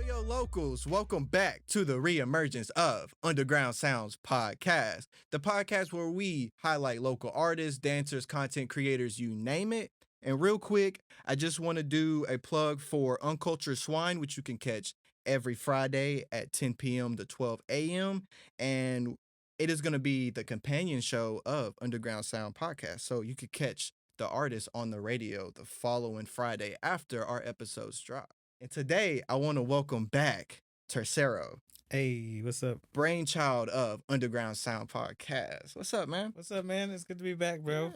Yo, locals, welcome back to the reemergence of Underground Sounds Podcast, the podcast where we highlight local artists, dancers, content creators, you name it. And real quick, I just want to do a plug for Uncultured Swine, which you can catch every Friday at 10 p.m. to 12 a.m. And it is going to be the companion show of Underground Sound Podcast. So you could catch the artist on the radio the following Friday after our episodes drop. And today, I want to welcome back Tercero, Hey, what's up? brainchild of Underground Sound Podcast. What's up, man? What's up, man? It's good to be back, bro.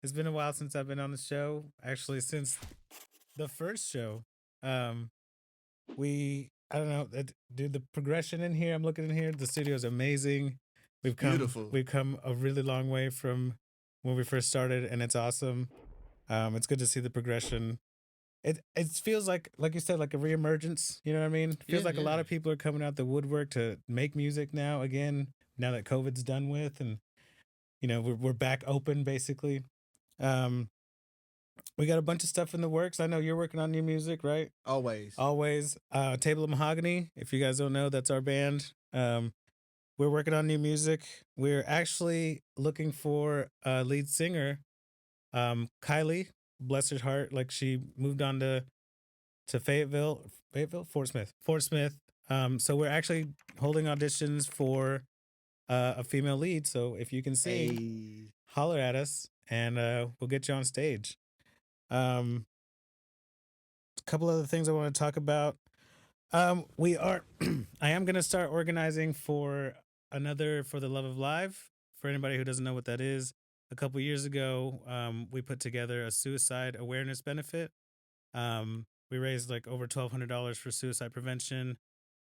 It's been a while since I've been on the show. Actually, since the first show. I don't know, dude, the progression in here, I'm looking in here, the studio's amazing. Beautiful. We've come a really long way from when we first started, and it's awesome. It's good to see the progression. It feels like you said, like a reemergence. You know what I mean? It feels like a lot of people are coming out the woodwork to make music now again. Now that COVID's done with, and we're back open basically. We got a bunch of stuff in the works. I know you're working on new music, right? Always. Table of Mahogany. If you guys don't know, that's our band. We're working on new music. We're actually looking for a lead singer, Kylie. Bless her heart, like she moved on to Fayetteville, Fort Smith. So we're actually holding auditions for a female lead. So if you can sing, holler at us, and we'll get you on stage. A couple other things I want to talk about. I am gonna start organizing for another For the Love of Live. For anybody who doesn't know what that is. A couple years ago, we put together a suicide awareness benefit. We raised like over $1,200 for suicide prevention,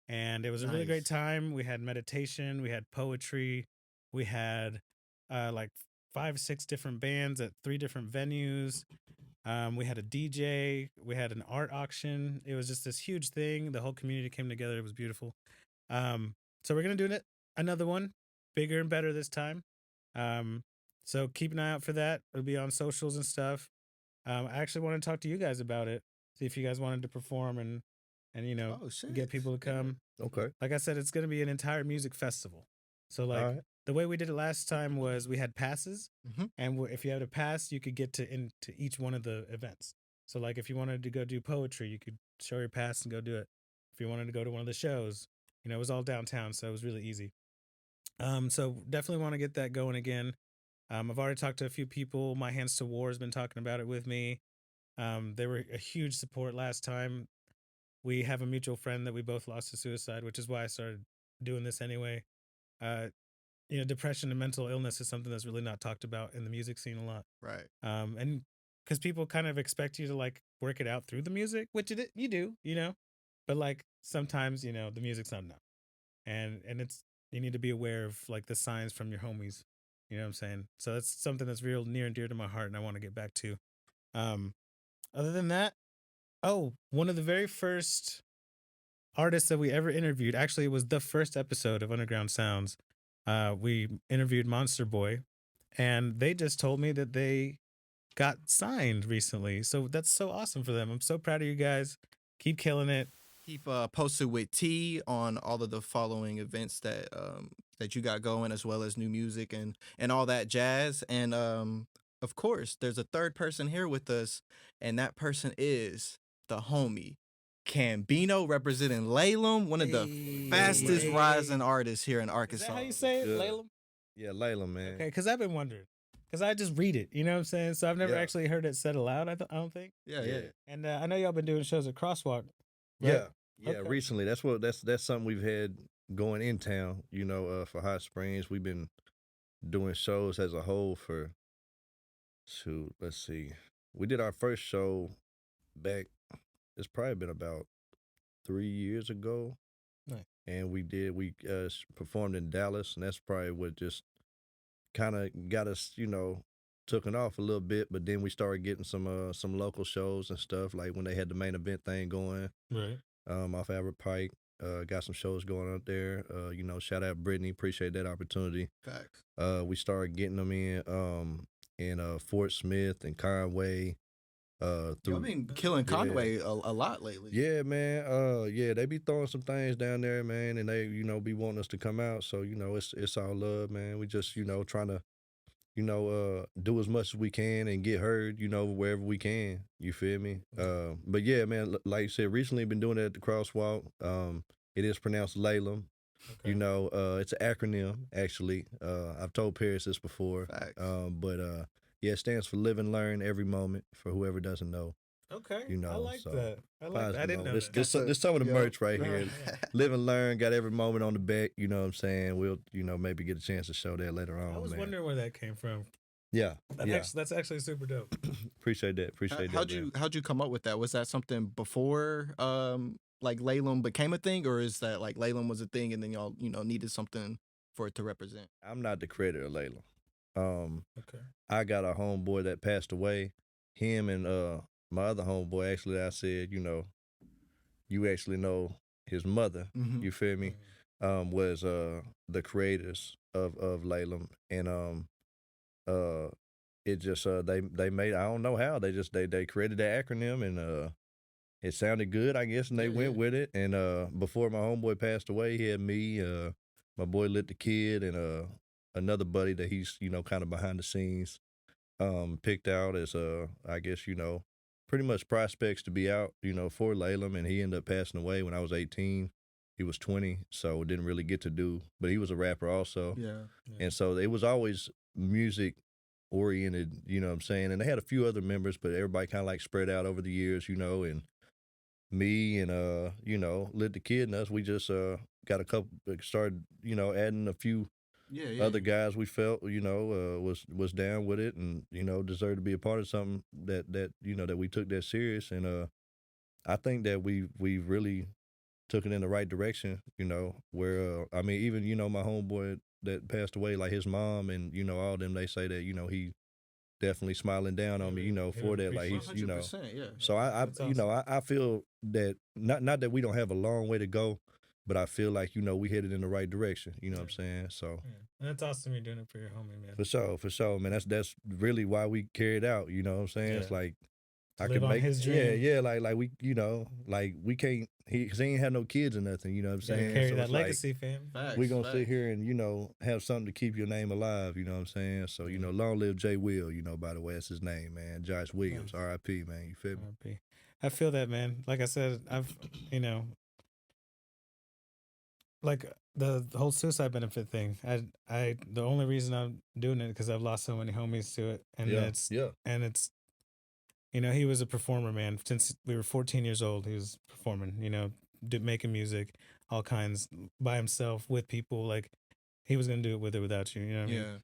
and it was a really great time. We had meditation, we had poetry, we had like 5-6 different bands at 3 different venues. We had a DJ, we had an art auction. It was just this huge thing. The whole community came together. It was beautiful. So we're gonna do another one, bigger and better this time. So keep an eye out for that. It'll be on socials and stuff. I actually want to talk to you guys about it. See if you guys wanted to perform and get people to come. Okay. Like I said, it's going to be an entire music festival. So the way we did it last time was we had passes, and if you had a pass, you could get into each one of the events. So like if you wanted to go do poetry, you could show your pass and go do it. If you wanted to go to one of the shows, it was all downtown, so it was really easy. So definitely want to get that going again. I've already talked to a few people. My Hands to War has been talking about it with me. They were a huge support last time. We have a mutual friend that we both lost to suicide, which is why I started doing this anyway. Depression and mental illness is something that's really not talked about in the music scene a lot. Right. And because people kind of expect you to like work it out through the music, which you do, but like sometimes, the music's not enough. And it's, you need to be aware of like the signs from your homies. You know what I'm saying? So that's something that's real near and dear to my heart, and I want to get back to. Other than that, one of the very first artists that we ever interviewed, actually, it was the first episode of Underground Sounds. We interviewed Monster Boy, and they just told me that they got signed recently. So that's so awesome for them. I'm so proud of you guys. Keep killing it. Keep posted with T on all of the following events that you got going, as well as new music and all that jazz. And of course, there's a third person here with us, and that person is the homie Cambino, representing LALEM, one of the fastest rising artists here in Arkansas. Is that how you say it, LALEM? Yeah, LALEM, man. Okay, because I've been wondering. Because I just read it, you know what I'm saying? So I've never actually heard it said aloud, I don't think. Yeah. And I know y'all been doing shows at Crosswalk. Right? Yeah, Okay. recently. That's something we've had going in town, for Hot Springs. We've been doing shows as a whole let's see. We did our first show back, it's probably been about 3 years ago. Nice. And we performed in Dallas, and that's probably what just kind of got us, taken off a little bit. But then we started getting some local shows and stuff, like when they had the main event thing going. Right. Off Albert Pike. Got some shows going up there. Shout out Brittany. Appreciate that opportunity. Facts. We started getting them in Fort Smith and Conway, Y'all through. been killing Conway a lot lately. Yeah, man. Yeah, they be throwing some things down there, man, and they, be wanting us to come out. So, it's all love, man. We just, trying to, do as much as we can and get heard, wherever we can. You feel me? But yeah, man, like you said, recently been doing it at the crosswalk. It is pronounced LALEM. Okay. It's an acronym actually. I've told Paris this before. Facts. But yeah, it stands for Live and Learn Every Moment. For whoever doesn't know. Okay. I like that. I like that. I didn't know that. There's some of the merch right here. Live and Learn, got every moment on the back. You know what I'm saying? We'll, maybe get a chance to show that later on. I was man. wondering where that came from. Yeah, That's actually super dope. Appreciate that. How'd you come up with that? Was that something before like LALEM became a thing, or is that like LALEM was a thing and then y'all needed something for it to represent? I'm not the creator of LALEM. Okay. I got a homeboy that passed away. Him and my other homeboy, actually, I said, you actually know his mother. Mhm. You feel me? Was the creators of LALEM, and it just they made, I don't know how, they created that acronym, and it sounded good, I guess, and they went with it. And before my homeboy passed away, he had me, my boy Lit the Kid, and another buddy that he's kind of behind the scenes, picked out as I guess pretty much prospects to be out for LALEM, and he ended up passing away when I was 18. He was 20, so didn't really get to do, but he was a rapper also. Yeah. And so it was always music oriented, you know what I'm saying? And they had a few other members, but everybody kind of like spread out over the years, and me and Lit the Kid and us, we just got a couple, started adding a few other guys we felt was down with it, and deserved to be a part of something that that we took that serious. And I think that we really took it in the right direction, where I mean, even my homeboy that passed away, like his mom and all them, they say that he definitely smiling down on me, for that, like he's 100%, yeah. So I That's awesome. I feel that not that we don't have a long way to go, but I feel like we headed in the right direction. You know what I'm saying? So Yeah. And that's awesome you're doing it for your homie, man. for sure, man. That's really why we carried out. You know what I'm saying? Yeah. It's like To I live could on make his dream. yeah, like we like we can't, cause he ain't had no kids or nothing. You know what I'm Gotta saying? carry So that it's like, legacy, fam. Facts, we gonna facts. sit here and have something to keep your name alive. You know what I'm saying? So long live Jay Will. By the way, that's his name, man. Josh Williams, Nice. R.I.P. Man. You feel me? RIP. I feel that, man. Like I said, I've like the whole suicide benefit thing. I the only reason I'm doing it because I've lost so many homies to it, and it's he was a performer, man. Since we were 14 years old, he was performing. Making music, all kinds, by himself with people. Like he was gonna do it with or without you. You know what I mean? Yeah.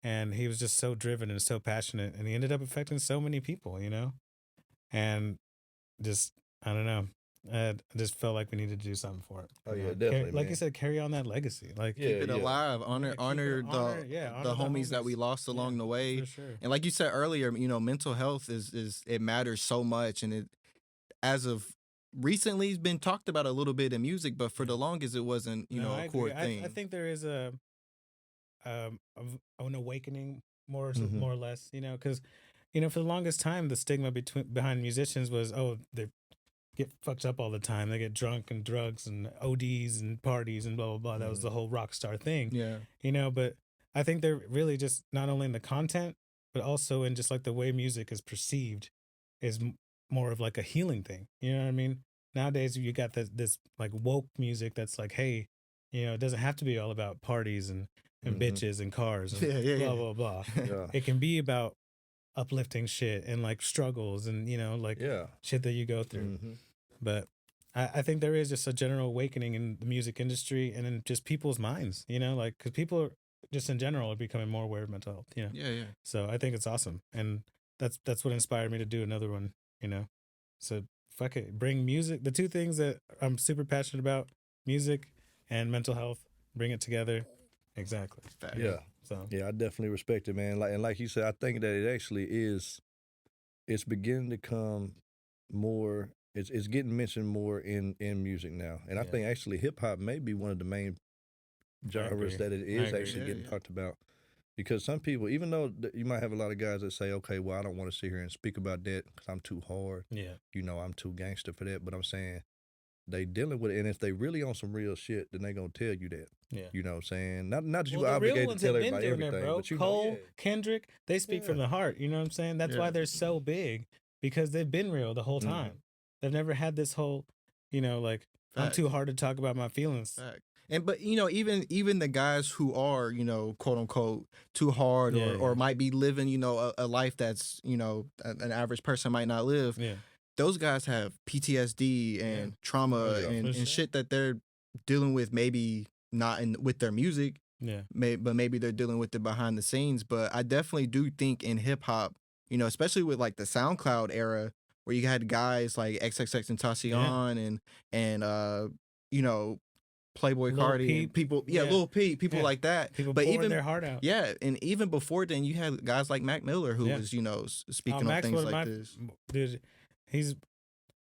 And he was just so driven and so passionate, and he ended up affecting so many people. And just I don't know. I just felt like we needed to do something for it. Oh, yeah, Carry- definitely, like man. you said, carry on that legacy. Like Yeah, Keep it alive. Honor honor the homies that we lost along the way. for sure. And like you said earlier, mental health is it matters so much, and it, as of recently, has been talked about a little bit in music, but for the longest it wasn't No, I a core agree. thing. I think there is an awakening more Mhm. more or less, because for the longest time the stigma behind musicians was, oh, they get fucked up all the time, they get drunk and drugs and ODs and parties and blah blah blah. That was the whole rock star thing. Yeah. But I think they're really just not only in the content but also in just like the way music is perceived is more of like a healing thing. You know what I mean? Nowadays you got this like woke music that's like, hey, it doesn't have to be all about parties and bitches and cars and Yeah. blah blah blah. Yeah. It can be about uplifting shit and like struggles and like Yeah. shit that you go through. Mhm. But I think there is just a general awakening in the music industry and in just people's minds, like because people are just in general are becoming more aware of mental health. Yeah. So I think it's awesome, and that's what inspired me to do another one. So fuck it, bring music, the two things that I'm super passionate about, music and mental health, bring it together. Exactly. Facts. Yeah. So Yeah, I definitely respect it, man. Like you said, I think that it actually is. It's beginning to come more. It's getting mentioned more in music now, and I Yeah. think actually hip hop may be one of the main genres agree. that it I is agree. actually Yeah, getting yeah. talked about. Because some people, even though you might have a lot of guys that say, okay, well, I don't want to sit here and speak about that because I'm too hard. Yeah. You know, I'm too gangster for that. But I'm saying they dealing with it. And if they really on some real shit, then they going to tell you that. Yeah. You know what I'm saying? Not that you Well, the real obligated ones to tell have been everybody doing everything. it, bro. But you Cole, know, yeah. Kendrick, they speak from the heart. You know what I'm saying? That's why they're so big, because they've been real the whole time. They've never had this whole, you know, like, I'm too hard to talk about my feelings. But you know, even the guys who are, you know, quote unquote too hard or might be living, you know, a life that's, you know, an average person might not live. Yeah. Those guys have PTSD and trauma and shit that they're dealing with, maybe not with their music. Yeah. But maybe they're dealing with it behind the scenes. But I definitely do think in hip hop, you know, especially with like the SoundCloud era, where you had guys like XXXTentacion and you know, Playboy Lil Cardi Peep. and people, Lil Peep, people like that. People but pouring even their heart out. Yeah, and even before then, you had guys like Mac Miller who was, you know, speaking on things like this. Dude, he's,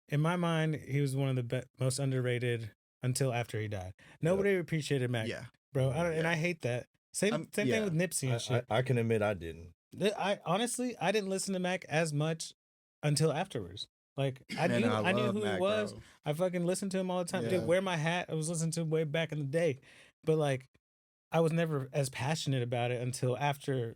in my mind, he was one of the most underrated until after he died. Nobody appreciated Mac, bro. And I hate that. Same thing with Nipsey and shit. I can admit I didn't. I honestly, I didn't listen to Mac as much until afterwards. Like, I knew who Mac, he was. Bro. I fucking listened to him all the time. Dude, Wear My Hat, I was listening to him way back in the day. But, like, I was never as passionate about it until after,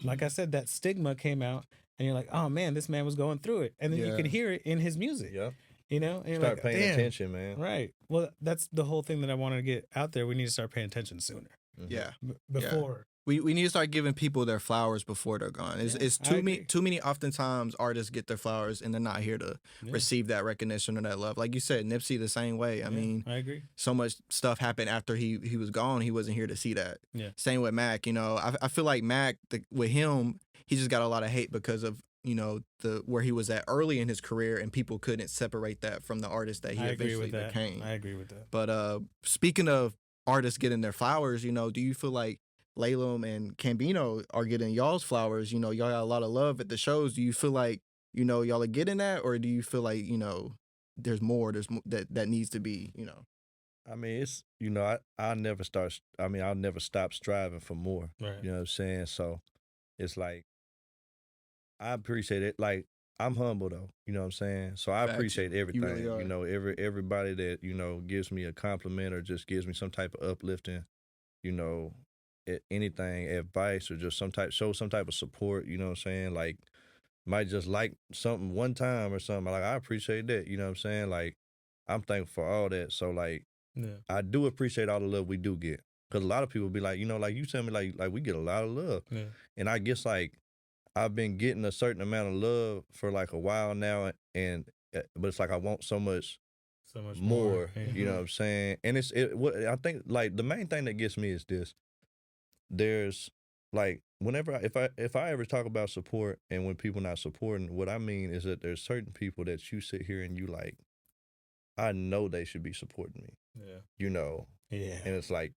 like I said, that stigma came out. And you're like, oh, man, this man was going through it. And then you can hear it in his music. Yeah. You know? And start paying attention, man. Right. Well, that's the whole thing that I want to get out there. We need to start paying attention sooner. Mm-hmm. Yeah. Before. We need to start giving people their flowers before they're gone. It's too many oftentimes artists get their flowers and they're not here to receive that recognition or that love. Like you said, Nipsey the same way. I mean, I agree. So much stuff happened after he was gone. He wasn't here to see that. Yeah. Same with Mac. You know, I feel like Mac with him, he just got a lot of hate because of, you know, where he was at early in his career, and people couldn't separate that from the artist that he eventually became. I agree with that. But speaking of artists getting their flowers, you know, do you feel like LALEM and Cambino are getting y'all's flowers? You know, y'all got a lot of love at the shows. Do you feel like, you know, y'all are getting that, or do you feel like, you know, there's more that needs to be, you know? I mean, it's, you know, I'll never stop striving for more. Right. You know what I'm saying? So it's like, I appreciate it. Like, I'm humble though, you know what I'm saying? So I appreciate everything. You really are. You know, everybody that, you know, gives me a compliment or just gives me some type of uplifting, you know, anything, advice, or just show some type of support, you know what I'm saying? Like, might just like something one time or something. Like, I appreciate that, you know what I'm saying? Like, I'm thankful for all that. So, like, I do appreciate all the love we do get. Because a lot of people be like, you know, like you tell me, like we get a lot of love. Yeah. And I guess, like, I've been getting a certain amount of love for, like, a while now, but it's like I want so much more, you know what I'm saying? And I think, like, the main thing that gets me is this. There's, like, whenever if I ever talk about support and when people not supporting, what I mean is that there's certain people that you sit here and you like, I know they should be supporting me. Yeah. You know? Yeah. And it's like,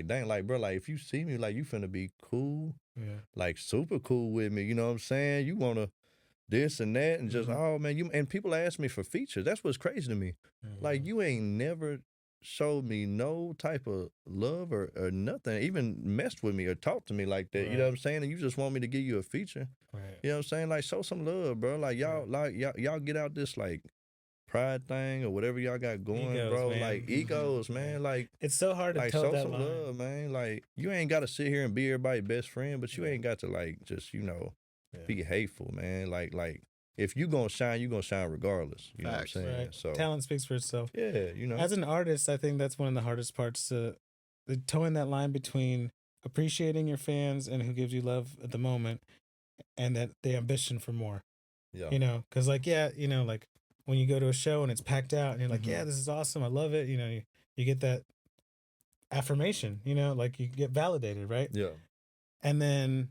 dang, like, bro, like, if you see me, like, you finna be cool. Yeah. Like, super cool with me, you know what I'm saying? You wanna this and that and just, oh, man, and people ask me for features. That's what's crazy to me. Like, you ain't never showed me no type of love or nothing, even messed with me or talked to me like that. Right. You know what I'm saying? And you just want me to give you a feature. Right. You know what I'm saying? Like, show some love, bro. Like, y'all get out this, like, pride thing or whatever y'all got going, egos, bro. Man. Like, egos, man. Like, it's so hard to like, tell show that some line. love, man. Like, you ain't got to sit here and be everybody's best friend, but you ain't got to, like, just, you know, be hateful, man. Like, if you gonna shine, you gonna shine regardless. You know what I'm saying? Right. So talent speaks for itself. Yeah, you know. As an artist, I think that's one of the hardest parts, towing that line between appreciating your fans and who gives you love at the moment, and that the ambition for more. Yeah. You know, because, like, you know, like, when you go to a show and it's packed out and you're like, yeah, this is awesome, I love it. You know, you get that affirmation. You know, like, you get validated, right? Yeah. And then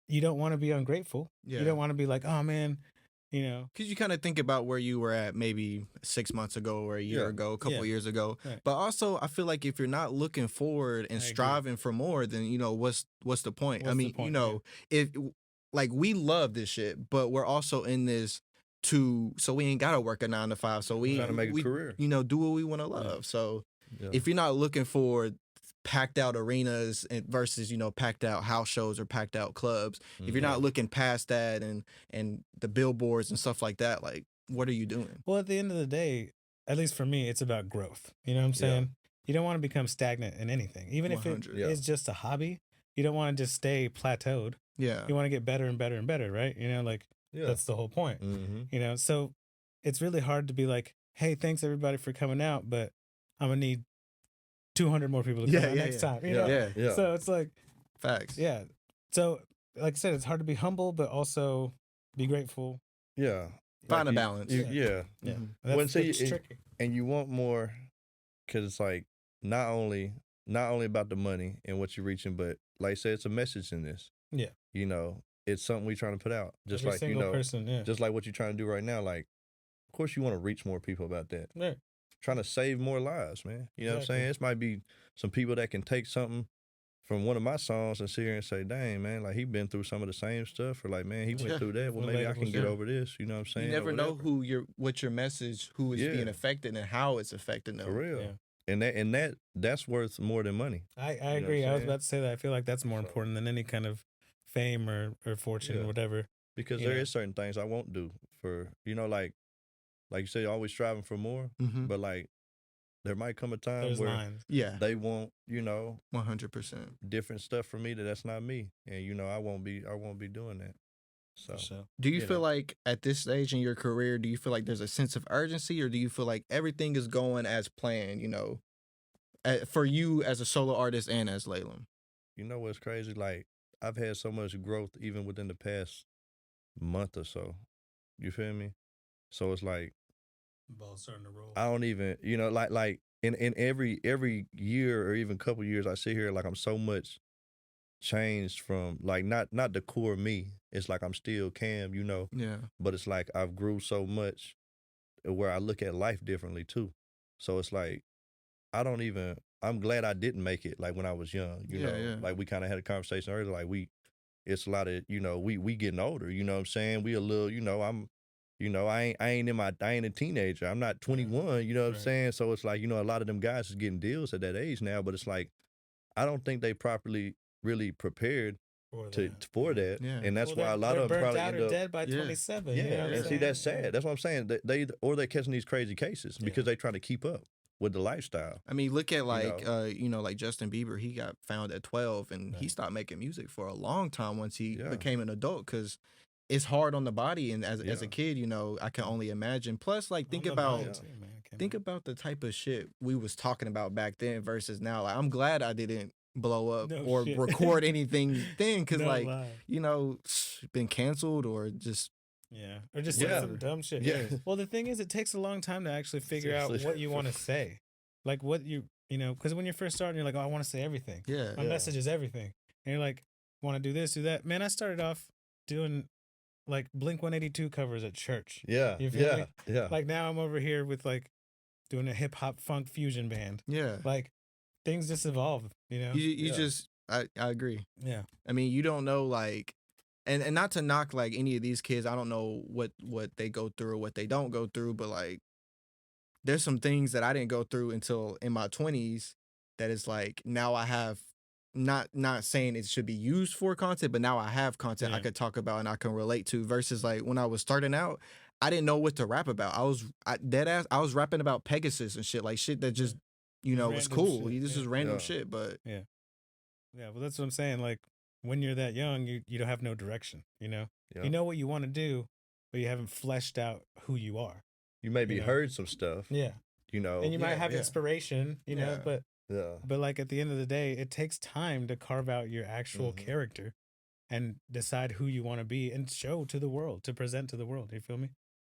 you don't want to be ungrateful. Yeah. You don't want to be like, oh, man, you know. Because you kind of think about where you were at maybe 6 months ago or a year ago, a couple years ago. Right. But also, I feel like if you're not looking forward and striving for more, then, you know, what's the point? I mean, you know, if, like, we love this shit, but we're also in this so we ain't got to work a 9 to 5. So we trying to make a career. You know, do what we want to love. So if you're not looking for packed out arenas versus, packed out house shows or packed out clubs. If you're not looking past that and the billboards and stuff like that, like, what are you doing? Well, at the end of the day, at least for me, it's about growth. You know what I'm saying? You don't want to become stagnant in anything. Even if it 100. is just a hobby, you don't want to just stay plateaued. Yeah. You want to get better and better and better, right? Like that's the whole point. So it's really hard to be like, hey, thanks everybody for coming out, but I'm gonna need 200 more people to come out next time. You know? Yeah. So it's like Facts. Yeah. So like I said, it's hard to be humble, but also be grateful. Yeah. Find a balance. Yeah. That's tricky. And you want more, because it's like not only about the money and what you're reaching, but like I said, it's a message in this. Yeah. It's something we're trying to put out. Just Every like, single person, just like what you're trying to do right now. Like, of course you want to reach more people about that. Yeah. Trying to save more lives, man. You know what I'm saying? This might be some people that can take something from one of my songs and sit here and say, dang, man, like he been through some of the same stuff, or like, man, he went through that. Well, maybe I can get over this. You know what I'm saying? You never know who your message, who is being affected and how it's affecting them. For real. Yeah. And that's worth more than money. I agree. I was about to say that. I feel like that's more important than any kind of fame or fortune or whatever. Because there is certain things I won't do for, like you say, always striving for more. But like, there might come a time where they want, 100% different stuff from me that's not me, and I won't be doing that. So, do you feel like at this stage in your career, do you feel like there's a sense of urgency, or do you feel like everything is going as planned? For you as a solo artist and as LALEM. You know what's crazy? Like, I've had so much growth even within the past month or so. You feel me? So it's like, ball's starting to roll. I don't even, like in every year or even couple years, I sit here like I'm so much changed from like not the core me. It's like I'm still Cam, Yeah. But it's like I've grew so much where I look at life differently too. So it's like I'm glad I didn't make it like when I was young. Like we kind of had a conversation earlier. Like it's a lot of we getting older. You know what I'm saying? We a little. I ain't a teenager. I'm not 21, you know what I'm saying? So it's like, a lot of them guys is getting deals at that age now, but it's like, I don't think they properly really prepared for that. Yeah. And that's why a lot of them probably end up dead by 27. Yeah, you know what I'm and see, saying? that's sad. That's what I'm saying. They're catching these crazy cases because they trying to keep up with the lifestyle. I mean, look at like, like Justin Bieber, he got found at 12 and he stopped making music for a long time once he became an adult, because it's hard on the body, and as a kid, I can only imagine. Plus, like, think about the type of shit we was talking about back then versus now. Like, I'm glad I didn't blow up or record anything then, because been canceled or just or just say some dumb shit. Yeah. Well, the thing is, it takes a long time to actually figure out what you want to say, like what because when you're first starting, you're like, oh, I want to say everything. Yeah, my message is everything, and you're like, want to do this, do that. Man, I started off doing like Blink-182 covers at church. Yeah. You feel me? Yeah. Like now I'm over here with like doing a hip hop funk fusion band. Yeah. Like things just evolve, You just I agree. Yeah. I mean, you don't know, like, and not to knock like any of these kids, I don't know what they go through or what they don't go through, but like there's some things that I didn't go through until in my 20s that is like, now I have not saying it should be used for content, but now I have content I could talk about and I can relate to, versus like when I was starting out, I didn't know what to rap about. I was rapping about Pegasus and shit, like shit that just, was cool. Shit. This is random shit, but yeah. Well, that's what I'm saying. Like when you're that young, you don't have no direction, You know what you want to do, but you haven't fleshed out who you are. You maybe heard some stuff. Yeah. And you might have inspiration, but But like at the end of the day, it takes time to carve out your actual character and decide who you want to be and show to the world, to present to the world. You feel me?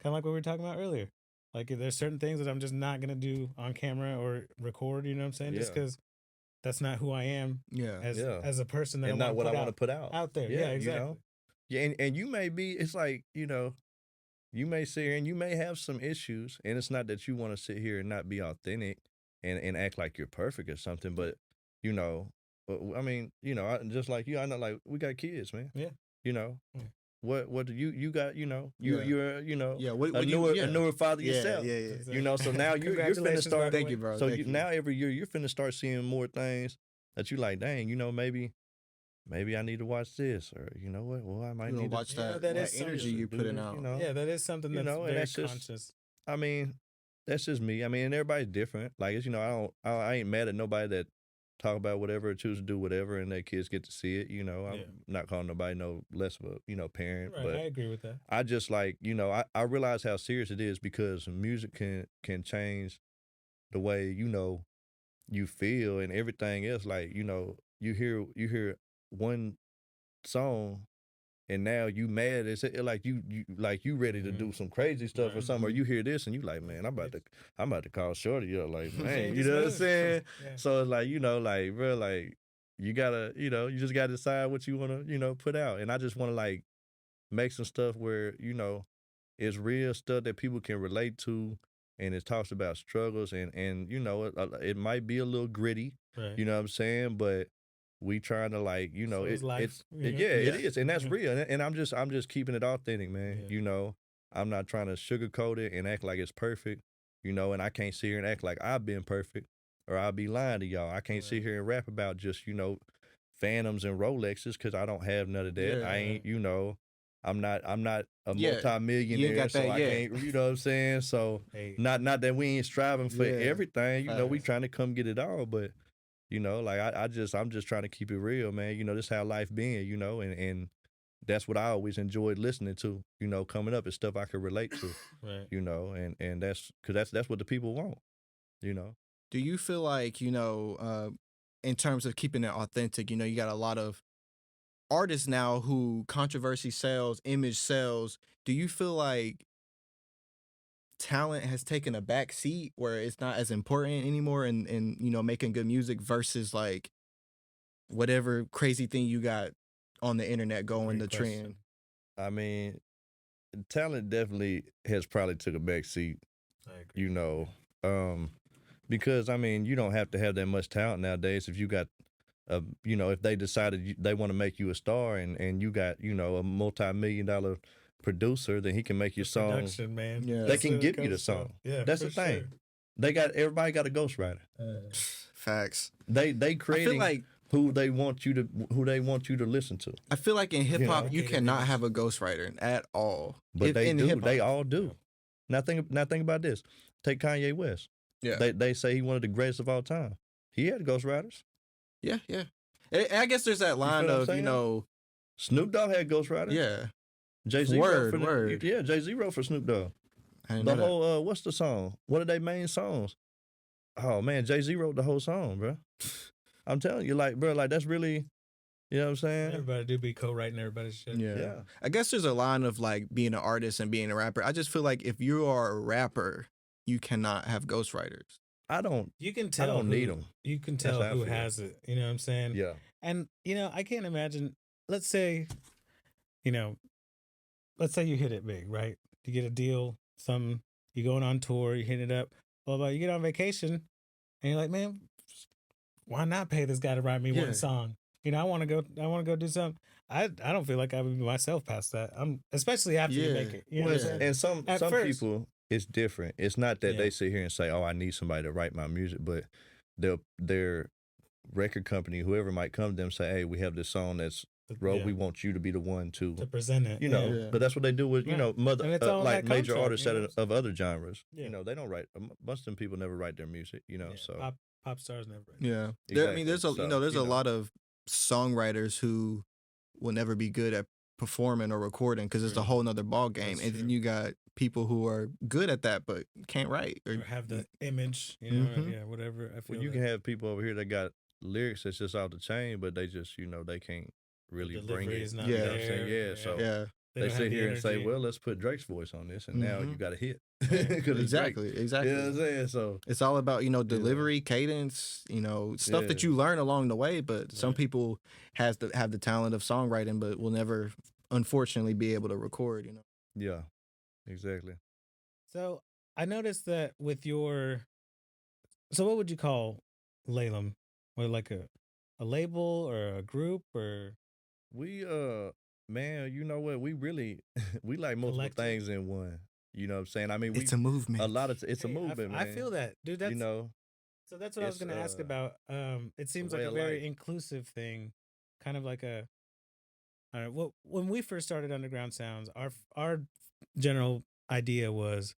Kind of like what we were talking about earlier. Like there's certain things that I'm just not going to do on camera or record, you know what I'm saying? Just because that's not who I am as a person. That and not what I want to put out there. Yeah, exactly. Yeah, and you may be, it's like, you may sit here and you may have some issues, and it's not that you want to sit here and not be authentic and act like you're perfect or something, but I mean, just like you, I know, like we got kids, man. Yeah. What do you got? You're a newer father yourself. Yeah. So now you're finna start. Thank you, bro. So now every year you're finna start seeing more things that you like, dang, you know, maybe I need to watch this, or you know what, well, I might You know, need watch Yeah, that, that that is energy something. you're do putting this, out. Yeah, that is something that's and very that's just, conscious. I mean, that's just me. I mean, and everybody's different. Like, it's, you know, I ain't mad at nobody that talk about whatever or choose to do whatever, and their kids get to see it. You know, I'm Yeah. not calling nobody no less of a, you know, parent, Right, but I agree with that. I just like, you know, I realize how serious it is because music can change the way, you know, you feel and everything else. Like, you know, you hear one song and now you mad. It's like you ready to do some crazy stuff or Right. something. Or you hear this and you like, man, I'm about to call Shorty up. Like, man, Change you his know what I'm mood. saying? Yeah. So it's like, you know, like, bro, like you gotta, you know, you just gotta decide what you wanna, you know, put out. And I just wanna like make some stuff where, you know, it's real stuff that people can relate to, and it talks about struggles, and you know, it might be a little gritty, Right. you know what I'm saying, but we trying to, like, you know, So is life. yeah, it Yeah. is, and that's Yeah. real, and I'm just keeping it authentic, man. Yeah. You know, I'm not trying to sugarcoat it and act like it's perfect, you know, and I can't sit here and act like I've been perfect, or I'll be lying to y'all. I can't sit Right. here and rap about just, you know, Phantoms and Rolexes because I don't have none of that. Yeah. I ain't, you know, I'm not a Yeah, multi-millionaire, got so that I yet. can't, you know what I'm saying? So Hey, not that we ain't striving for Yeah, everything, you know, we facts. trying to come get it all, but you know, like I'm just trying to keep it real, man. You know, this how life been, you know, and that's what I always enjoyed listening to, you know, coming up is stuff I could relate to, right. you know, and that's because that's what the people want, you know. Do you feel like, you know, in terms of keeping it authentic, you know, you got a lot of artists now who controversy sells, image sells. Do you feel like talent has taken a back seat where it's not as important anymore in you know, making good music versus like whatever crazy thing you got on the internet going Great the question. trend? I mean, talent definitely has probably took a back seat, I agree. you know, because I mean, you don't have to have that much talent nowadays if you got you know, if they decided they want to make you a star and you got, you know, a multi-million-dollar producer, then he can make your The song. production, man. Yeah. They That's can what it give you the comes to. song. Yeah, That's for the thing. sure. Everybody got a ghostwriter. Facts. They I feel creating like who they want you to listen to. in hip hop know? you Complicated cannot image. have a ghostwriter at all. But they in do. hip-hop. They all do. Now think about this. Take Kanye West. Yeah. They say he one of the greatest of all time. He had ghostwriters. Yeah, yeah. And I guess there's that line what I'm of, you saying? know, Snoop Dogg had ghostwriters. yeah. Jay-Z Word, wrote for word. Jay-Z wrote for Snoop Dogg. I didn't The know that. whole what's the song? What are they main songs? Oh man, Jay-Z wrote the whole song, bro. I'm telling you, like, bro, like that's really, you know what I'm saying? Everybody do be co-writing everybody's shit. Yeah. I guess there's a line of like being an artist and being a rapper. I just feel like if you are a rapper, you cannot have ghostwriters. I don't. You can I tell don't who, need them. You can That's tell how I who feel. has it. You know what I'm saying? Yeah. And you know, I can't imagine. Let's say, you know, let's say you hit it big, right? You get a deal, you going on tour, you hit it up. Blah blah. You get on vacation, and you're like, man, why not pay this guy to write me Yeah. one song? You know, I want to go do something. I don't feel like I would be myself past that. Especially after you Yeah. make it. You know Well, what I'm saying? and some At first. people, it's different. It's not that Yeah. they sit here and say, "Oh, I need somebody to write my music," but their record company, whoever might come to them, say, "Hey, we have this song that's wrote. Yeah. We want you to be the one to present it. you know." Yeah. But that's what they do with you Right. know And it's all in like that major contract, artists you know? of other genres. Yeah. You know, they don't write. Most of them people never write their music. You know, Yeah. so Pop stars never. Yeah. I mean, Exactly. there's a So, you know, there's you a know. lot of songwriters who will never be good at performing or recording because it's a True. whole nother ball game. That's And then true. you got people who are good at that but can't write. Or have the image, you know, Mhm. yeah, whatever. I feel Well, you that. can have people over here that got lyrics that's just off the chain, but they just you know they can't really bring delivery it. is not You know what I'm there. saying? Yeah. So Yeah. they don't have sit the here and say, energy. "Well, let's put Drake's voice on this," and now you Mhm. got a hit. Right. 'Cause it's Drake. Exactly. You Exactly. know what I'm saying? So It's all about, you know, delivery, cadence, you know, stuff that Yeah. you learn along the way. But some Right. people have the talent of songwriting, but will never, unfortunately, be able to record. You know. yeah, exactly. So I noticed that with your, so what would you call LALEM? Or like a label or a group or We man, you know what? We really we like multiple Collective? things in one. You know what I'm saying? I mean, we It's a movement. a lot of it's a Hey, movement, man. I feel that, dude. That's you know, So that's what I was It's going to ask about. It seems like way a of very life. inclusive thing, kind of like a. I don't know, well, when we first started Underground Sounds, our general idea was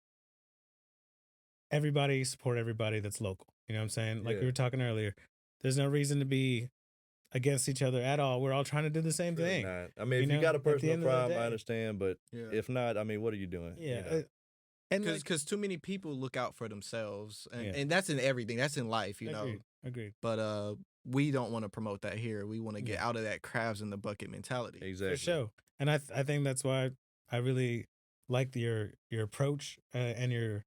everybody support everybody that's local. You know what I'm saying? Like we Yeah. were talking earlier, there's no reason to be against each other at all. We're all trying to do the same Really thing. not. I mean, You if you know, got a at the personal end of the problem, I day. understand. But Yeah. if not, I mean, what are you doing? Yeah. You know? And like, Because too many people look out for themselves, and, Yeah. and that's in everything. That's in life, you know. agreed. But we don't want to promote that here. We want to get Yeah. out of that crabs in the bucket mentality. Exactly. For sure. And I think that's why I really like your approach and your,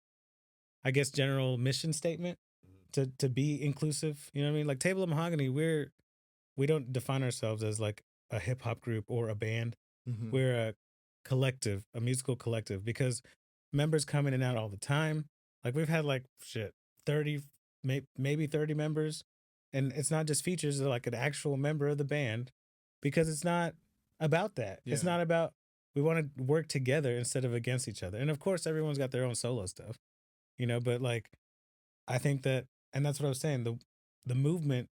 I guess, general mission statement to be inclusive. You know what I mean? Like Table of Mahogany, we don't define ourselves as like a hip hop group or a band. Mhm. We're a collective, a musical collective, because members come in and out all the time. Like we've had like 30, maybe 30 members, and it's not just features, they're like an actual member of the band, because it's not about that. It's Yeah. not about, we want to work together instead of against each other. And of course, everyone's got their own solo stuff, you know, but like, I think that, and that's what I was saying, the movement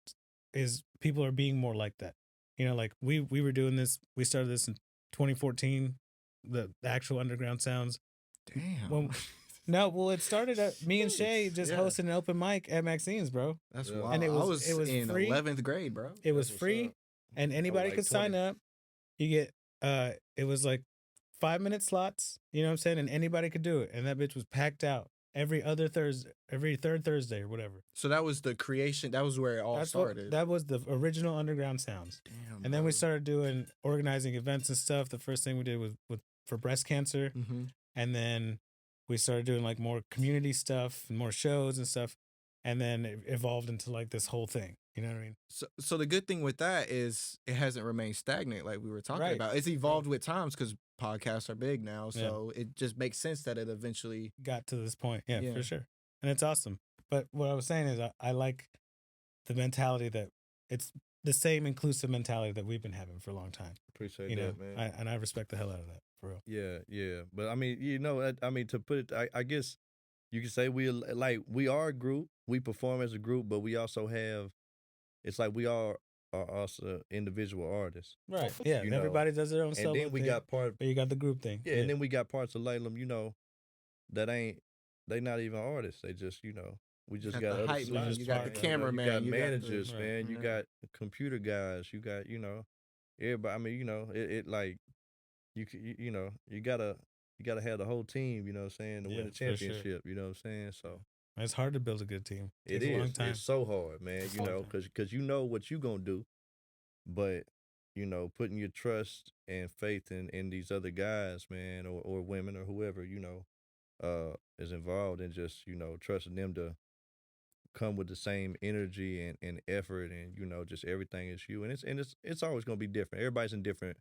is people are being more like that. You know, like we were doing this, we started this in 2014, the actual Underground Sounds. Damn. Well, no, well, it started at me and Shay just Yeah. hosting an open mic at Maxine's, bro. That's Yeah. wild. And it I was was in free. 11th grade, bro. It was That's what's free, up. and anybody like could sign 20. up. You get it was like 5-minute slots, you know what I'm saying, and anybody could do it, and that bitch was packed out every third Thursday or whatever. So that was the creation. That was where it all started. That was the original Underground Sounds. Damn. And then we started doing organizing events and stuff. The first thing we did was for breast cancer, Mm-hmm. and then we started doing like more community stuff and more shows and stuff, and then it evolved into like this whole thing. You know what I mean? So the good thing with that is it hasn't remained stagnant like we were talking Right. about. It's evolved with times because podcasts are big now. So it just makes sense that it eventually Got to this point. Yeah, Yeah. for sure. And it's awesome. But what I was saying is I like the mentality that it's the same inclusive mentality that we've been having for a long time. Appreciate You know, that, man. and I respect the hell out of that, for real. Yeah. But I mean, you know, I mean, to put it, I guess you could say we are a group. We perform as a group, but we also have. It's like we are also individual artists. Right. Yeah. You know, Everybody does their own And solo then we thing, got part. but you got the group thing. Yeah, and then we got parts of LALEM, you know, that they not even artists. They just, you know, we just got the other hype man, slots, you got the you know, cameraman, you got you got the- managers, right, man, you yeah. got computer guys, you got, you know, everybody. I mean, you know, it like you know, you gotta have the whole team, you know what I'm saying, to Yeah, win the for sure. championship, you know what I'm saying? So It's hard to build a good team. it Takes a long is. time. It's so hard, man, It's a you long know, time. because you know what you gonna do, but you know, putting your trust and faith in these other guys, man, or women or whoever, you know, is involved, and just, you know, trusting them to come with the same energy and effort, and you know, just everything is you, and it's always gonna be different. Everybody's in different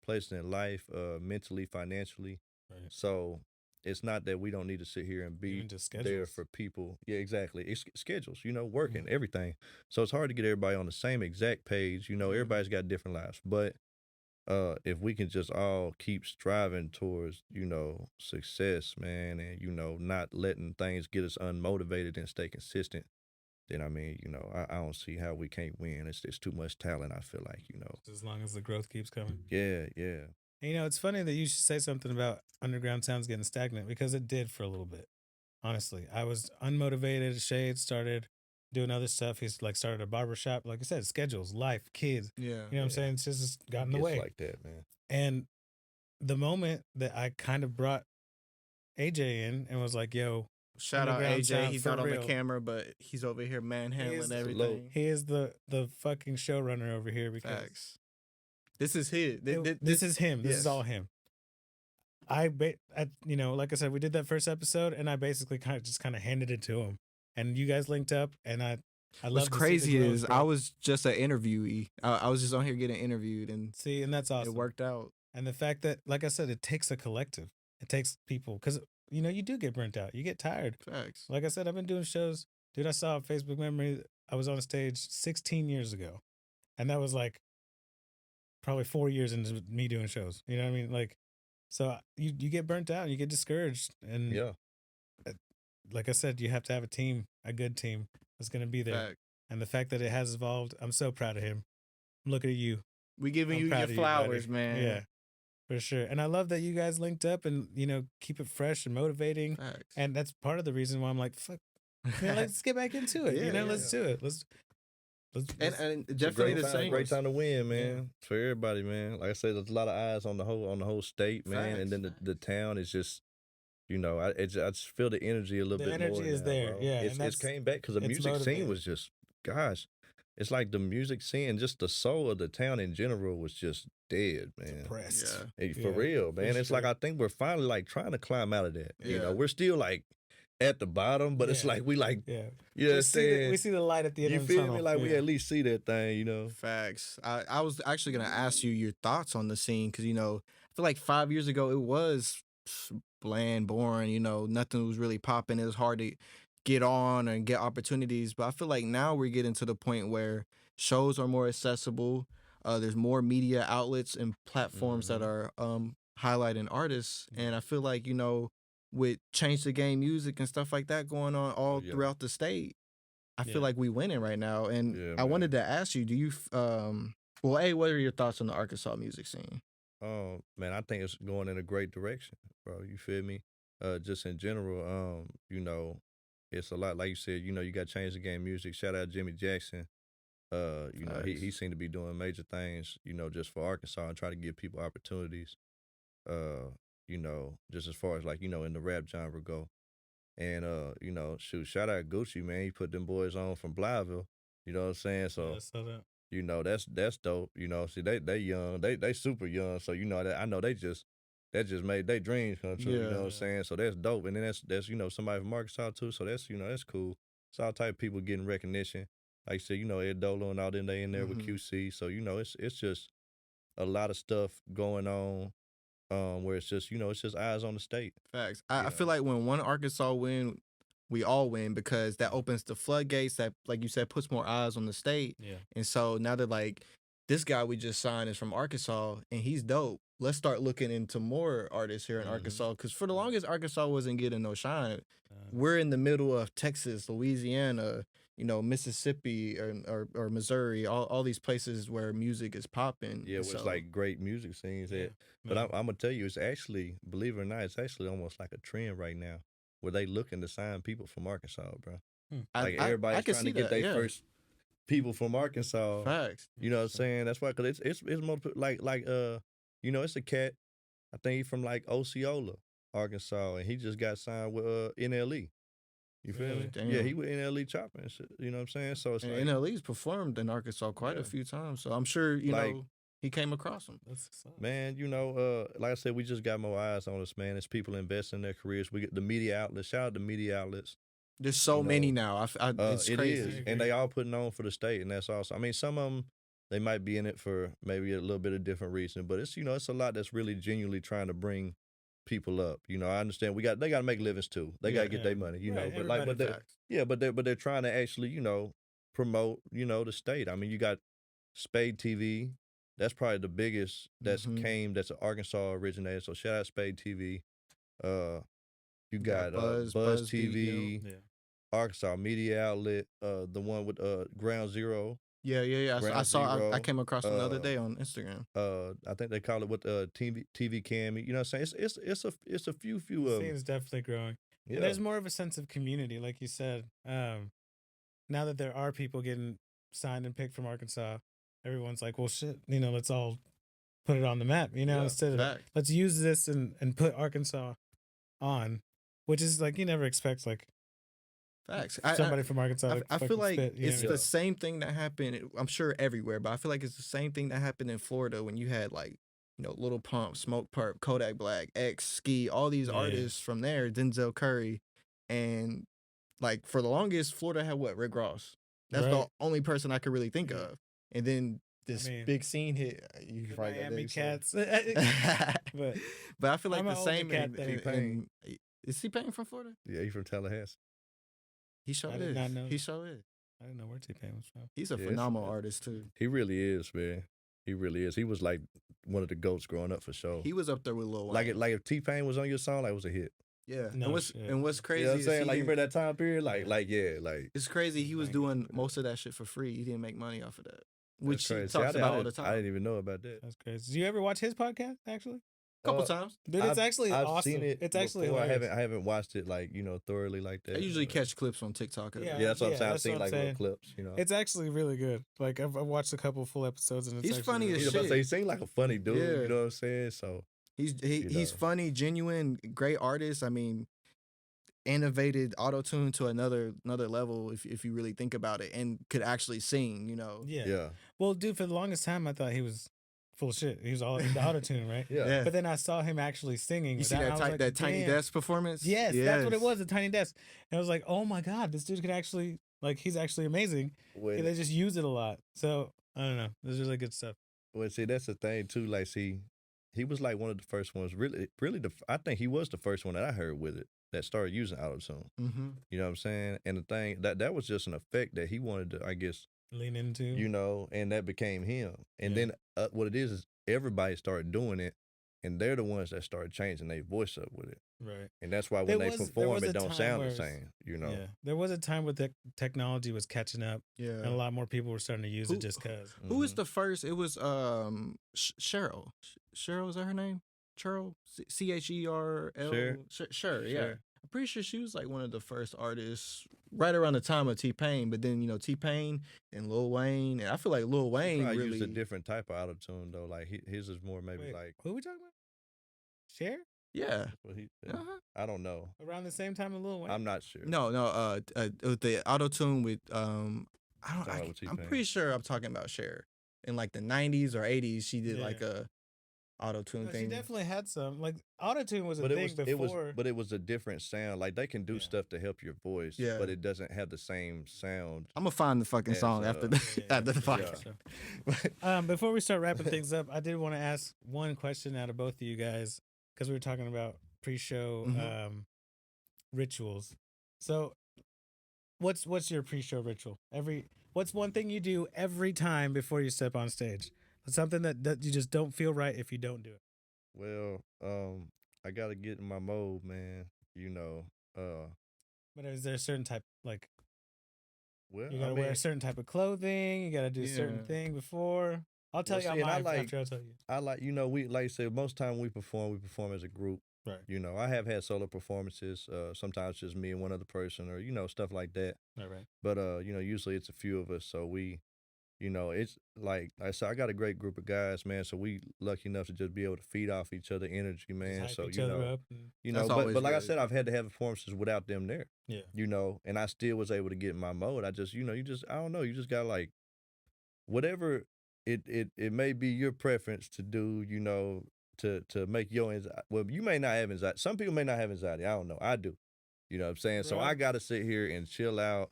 places in life, mentally, financially. Right. So it's not that we don't need to sit here and be Even just there schedules. for people. Yeah, exactly. It's schedules, you know, working, Mhm. everything. So it's hard to get everybody on the same exact page. You know, Mhm. everybody's got different lives, but if we can just all keep striving towards, you know, success, man, and you know, not letting things get us unmotivated and stay consistent, then I mean, you know, I don't see how we can't win. It's too much talent, I feel like, you know. As long as the growth keeps coming. Yeah. And, you know, it's funny that you should say something about Underground Sounds getting stagnant, because it did for a little bit. Honestly, I was unmotivated. Shade started doing other stuff. He's like started a barbershop. Like I said, schedules, life, kids. Yeah. You know what I'm saying? It's just gotten in the It's way. like that, man. And the moment that I kind of brought AJ in and was like, yo, Shout out Underground AJ. Sound He's for not on the real. camera, but he's over here manhandling is- everything. he is the fucking showrunner over here, because Facts. This is his. this is him. This is yes. all him. You know, like I said, we did that first episode, and I basically kind of handed it to him, and you guys linked up, and I love. What's crazy is I was just an interviewee. I was just on here getting interviewed, and that's awesome. it worked out. And the fact that, like I said, it takes a collective. It takes people, because you know you do get burnt out. You get tired. Facts. Like I said, I've been doing shows. Dude, I saw a Facebook memory. I was on a stage 16 years ago, and that was like probably 4 years into me doing shows. You know what I mean? Like, so you get burnt out, you get discouraged, and Yeah. like I said, you have to have a team, a good team. that's gonna be there. Fact. And the fact that it has evolved, I'm so proud of him. Look at you. We giving I'm you proud your of you, flowers, buddy. man. Yeah, for sure. And I love that you guys linked up and keep it fresh and motivating. Facts. And that's part of the reason why I'm like, fuck, man, let's get back into it. Yeah, Let's do it. Let's and It's definitely a the same. great time to win, man. For everybody, man. Like I said, there's a lot of eyes on the whole state, man. Facts, And then the town is just, I just feel the energy a little The bit energy more is now, there, bro. yeah, and It's that's- came back because the it's music motivating. scene was just, gosh, it's like the music scene, just the soul of the town in general was just dead, man. depressed. Yeah. Hey, for Yeah, real, man. for It's like sure. I think we're finally like trying to climb out of that. Yeah. We're still like at the bottom, but it's Yeah. like we like, Yeah. you know what I'm we saying? see the light at the end You of the feel tunnel. me? Like we Yeah. at least see that thing. Facts. I was actually gonna ask you your thoughts on the scene because I feel like 5 years ago it was bland, boring. Nothing was really popping. It was hard to get on and get opportunities. But I feel like now we're getting to the point where shows are more accessible. There's more media outlets and platforms that are highlighting artists, and I feel like with Change the Game music and stuff like that going on all yeah. throughout the state. I Yeah. feel like we winning right now, and Yeah, I man. wanted to ask you: do you, what are your thoughts on the Arkansas music scene? Man, I think it's going in a great direction, bro. You feel me? Just in general, it's a lot. Like you said, you got Change the Game music. Shout out Jimmy Jackson. He Facts. seemed to be doing major things, just for Arkansas and try to give people opportunities. Just as far as like, in the rap genre go. And shout out Gucci, man. He put them boys on from Blyville. You know what I'm saying? So Yeah, I saw that. that's dope. See, they young, they super young. So that I know that just made their dreams come true. You know what I'm Yeah. saying? So that's dope. And then that's somebody from Arkansas too. So that's that's cool. It's all type of people getting recognition. Like you said, Ed Dolo and all them, they in there with QC. So it's just a lot of stuff going on. Where it's just it's just eyes on the state. Facts. I feel like when one Arkansas win, we all win because that opens the floodgates. That, like you said, puts more eyes on the state. Yeah. And so now that like this guy we just signed is from Arkansas and he's dope. Let's start looking into more artists here in Arkansas because for the longest Arkansas wasn't getting no shine. We're in the middle of Texas, Louisiana, Mississippi or Missouri, all these places where music is popping. Yeah, where it's like great music scenes. Yeah, But I'm gonna tell you, it's actually, believe it or not, it's actually almost like a trend right now where they looking to sign people from Arkansas, bro. Like everybody's can trying to see get that, their yeah. first people from Arkansas. Facts. You know what I'm saying? That's why, cause it's more it's a cat. I think he's from like Osceola, Arkansas, and he just got signed with NLE. You feel Really? me? Damn. Yeah, he with NLE chopping and shit. You know what I'm saying? So it's And like, NLE's performed in Arkansas quite a Yeah. few times, so I'm sure Like- he came across him. That's what's up. man, like I said, we just got more eyes on us, man. It's people investing in their careers. We get the media outlets. Shout out to media outlets. There's so many now. It's It crazy. is, and they all putting on for the state, and that's awesome. I mean, some of them they might be in it for maybe a little bit of different reason, but it's it's a lot that's really genuinely trying to bring people up. I understand they got to make livings too. They got to get Yeah. their money, Right, But like, everybody but they're trying to actually promote the state. I mean, you got Spade TV. That's probably the biggest that's an Arkansas originator. So shout out Spade TV. You got Buzz TV. Yeah. Arkansas media outlet, the one with Ground Zero. Yeah. I Ground saw. I Zero, came across them the other day on Instagram. I think they call it what TV Cam. You know what I'm saying? It's a few The of scene is definitely growing. yeah. And there's more of a sense of community, like you said. Now that there are people getting signed and picked from Arkansas, everyone's like, well, shit, let's all put it on the map, Yeah, instead of Fact. let's use this and put Arkansas on, which is like, you never expect like Facts. somebody from Arkansas to I feel fucking like spit, it's Yeah. the same thing that happened. I'm sure everywhere, but I feel like it's the same thing that happened in Florida when you had like Little Pump, Smoke Perp, Kodak Black, X, Ski, all these Yeah. artists from there, Denzel Curry, and like for the longest, Florida had what? Rick Ross. That's the Right. only person I could really think Yeah. of. And then this mean, big scene hit. You the probably got Miami names, Cats. but But I feel like I'm the an older same. cat than T-Pain. Is T-Pain from Florida? Yeah, he from Tallahassee. He sure I did is. not know He that. sure is. I didn't know where T-Pain was from. He's a Yeah, phenomenal artist too. He really is, man. He really is. He was like one of the goats growing up for sure. He was up there with Lil Wayne. like if T-Pain was on your song, like it was a hit. Yeah. No shit. and what's crazy You know what I'm is saying? he Like, you didn't- remember that time period? Like, it's crazy. He was Thank you doing for that. most of that shit for free. He didn't make money off of that, that's which he crazy. talks about all the I time. didn't even know about that. That's crazy. Do you ever watch his podcast? Actually, Couple times. dude, it's actually I've awesome. seen it. It's actually before. hilarious. I haven't watched it like thoroughly like that. I usually but- catch clips on TikTok. Of Yeah. it. Yeah, that's what I'm Yeah, saying. I've that's seen what I'm like saying. little clips. It's actually really good. Like I've watched a couple full episodes, and it's He's actually funny really as He's good. about to say, he seemed like a funny dude. Yeah. You know what I'm saying? So He's know. funny, genuine, great artist. I mean, innovated auto-tune to another level if you really think about it, and could actually sing. Yeah. yeah. Well, dude, for the longest time, I thought he was full shit. He was all into autotune, right? Yeah. But then I saw him actually singing. You see and I that was like, that Tiny damn. Desk performance? Yes, that's what it was, the Tiny Desk. And I was like, oh my God, this dude could actually, like, he's actually amazing. When, They just use it a lot. So, I don't know. This is really good stuff. well, see, that's the thing too. Like, see, he was like one of the first ones. Really, I think he was the first one that I heard with it that started using autotune. Mm-hmm. You know what I'm saying? And the thing that was just an effect that he wanted to, I guess, Lean into. and that became him. And Yeah. then what it is everybody started doing it, and they're the ones that started changing their voice up with it. Right. And that's why There when was- they there perform, was a it don't time sound the where same. Yeah. There was a time where the technology was catching up, Yeah. and a lot more people were starting to use Who- it just because. Who was the first? It was Cheryl. Cheryl, is that her name? Cheryl? Cherl? Cher? Sure, yeah. Cher. I'm pretty sure she was like one of the first artists right around the time of T-Pain. But then, T-Pain and Lil Wayne. And I feel like Lil Wayne I really. used a different type of autotune though. Like his is more maybe Wait, like who are we talking about? Cher? Yeah. what he. Uh-huh. I don't know. Around the same time as Lil Wayne? I'm not sure. No. With the auto-tune with, Talking about I'm T-Pain. pretty sure I'm talking about Cher. In like the 90s or 80s, she did Yeah. like a auto-tune No, thing. she definitely had some. Like, autotune was a But thing before. it was a different sound. Like they can do Yeah. stuff to help your voice, Yeah. but it doesn't have the same sound. I'm gonna find the fucking Yeah, song so- after Yeah, after the yeah, podcast. so. Before we start wrapping things up, I did want to ask one question out of both of you guys, because we were talking about pre-show Mhm. rituals. So, what's your pre-show ritual? What's one thing you do every time before you step on stage? Something that you just don't feel right if you don't do it. Well, I gotta get in my mode, man. But is there a certain type, like, Well, you gotta wear a certain type of clothing? You gotta do a certain Yeah. thing before? I'll tell Well, you see, and I mine like- after I tell you. I like we like I said, most time we perform as a group. Right. I have had solo performances. Sometimes just me and one other person, or stuff like that. Right. But usually it's a few of us, so we, it's like I said, I got a great group of guys, man. So we lucky enough to just be able to feed off each other energy, man. Just so hype each other up. And, That's but always like I good. said, I've had to have performances without them there. yeah. And I still was able to get in my mode. I just, I don't know, you just got like whatever it may be your preference to do, to make your anxiety. Well, you may not have anxiety. Some people may not have anxiety. I don't know. I do. You know what I'm saying? So Right. I got to sit here and chill out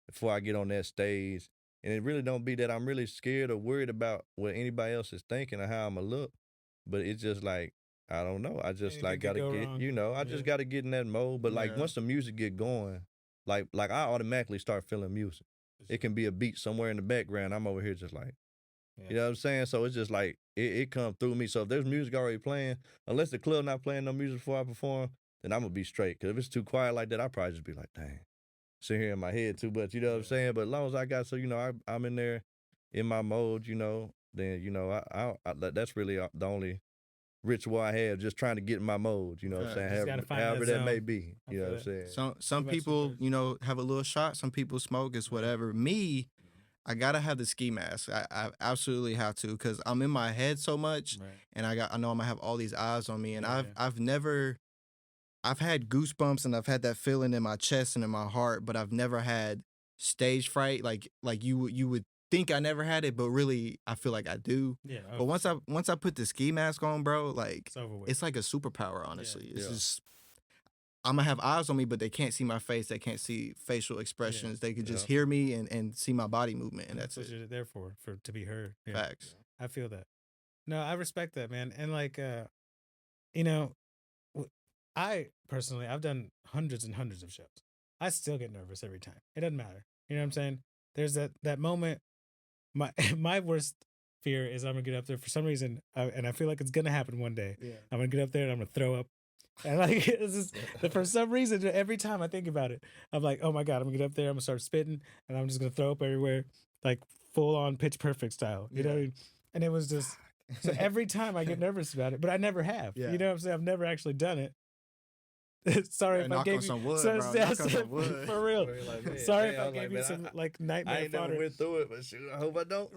before I get on that stage. And it really don't be that I'm really scared or worried about what anybody else is thinking or how I'm going to look. But it's just like, I don't know. I just Anything like got could to go get, wrong. I just Yeah. got to get in that mode. But like Yeah. once the music get going, like I automatically start feeling music. It can be a beat somewhere in the background. I'm over here just like, Yeah. you know what I'm saying? So it's just like, it come through me. So if there's music already playing, unless the club not playing no music before I perform, then I'm going to be straight. Because if it's too quiet like that, I'll probably just be like, dang, sit here in my head too much. You know what I'm Yeah. saying? But as long as I got, so, I'm in there in my mode, then, I that's really the only ritual I have, just trying to get in my mode, you know what I'm Yeah, saying? just gotta find However that that may zone. be, I you know feel what I'm saying? Some What about you, people, Chris? have a little shot. Some people smoke. It's whatever. Me, I gotta have the ski mask. I absolutely have to, because I'm in my head so much, Right. and I know I'm gonna have all these eyes on me, and Yeah. I've had goosebumps, and I've had that feeling in my chest and in my heart, but I've never had stage fright like you would think I never had it, but really I feel like I do. Yeah. But once I put the ski mask on, bro, like it's over with. it's like a superpower, honestly. It's Yeah. just I'm gonna have eyes on me, but they can't see my face. They can't see facial expressions. They could just Yeah. hear me and see my body movement, and that's what it. you're there for to be heard. Yeah. Facts. I feel that. No, I respect that, man. And like, you know, I personally, I've done hundreds and hundreds of shows. I still get nervous every time. It doesn't matter. You know what I'm saying? There's that moment. My my worst fear is I'm gonna get up there for some reason, and I feel like it's gonna happen one day. Yeah. I'm gonna get up there and I'm gonna throw up, And like, for some reason, every time I think about it, I'm like, oh my God, I'm gonna get up there, I'm gonna start spitting, and I'm just gonna throw up everywhere, like full on Pitch Perfect style. You know what I mean? And it was just, so every time I get nervous about it, but I never have. Yeah. You know what I'm saying? I've never actually done it. Sorry if I knock gave on you some wood, so, bro. yeah, Knock on some wood. for real. Like, man, Sorry dang, if I was gave like, you man, some like nightmare I ain't never fodder. went through it, but shoot, I hope I don't.